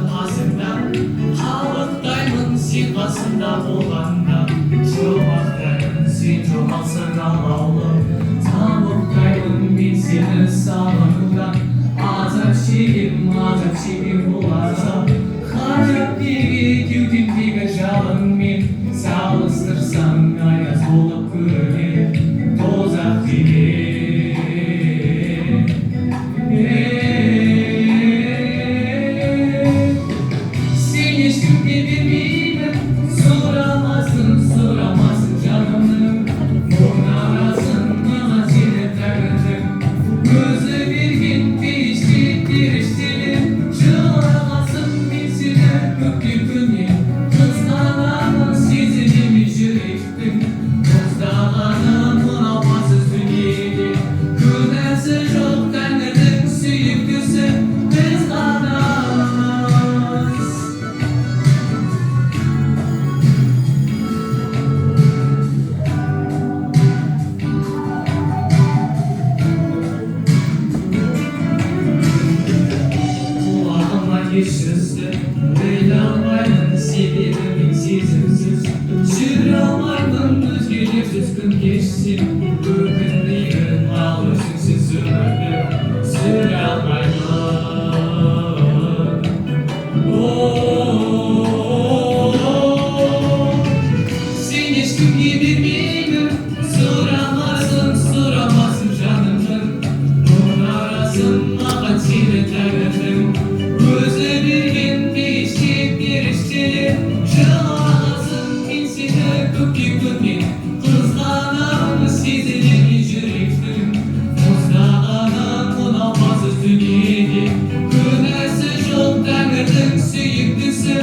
қасында, қалықтаймын сен қасында болғанда. Жұмақтаймын сен жоғалсаң алаулы, тамұқтаймын мен сені сағынуда. Азап шегем боларса, ғажап неге кеудемдегі жалынмен салыстырсаң аяз болып көрінер тозақ тебе. Сен ешкімге бермеймін, сұрамасын жанымның мұңарасын маған сені тәңірдің өзі берген періштелер. Жылағасын мен сені көкке күннен, қызғанамын сезінемін жүректің мұздағанын мынау бассыз дүниеде. Күнәсі жоқ тәңірдің сүйіктісі біз ғанамыз. Құлағыма ешсізді біле алмаймын, себебі мен сезімсіз жүре алмаймын. Өзгелерсіз күн кешсем өкінбеймін, ал өзіңсіз өмірді сүре алмаймын. Сен ешкімге бермеймін, сұрамасын жанымның мұңарасын маған сені тәңірдің өзі берген періштелер. Жылағасын мен сені көкке күннен, қызғанамын сезінемін жүректің мұздағанын мынау бассыз дүниеде. Күнәсі жоқ тәңірдің сүйіктісі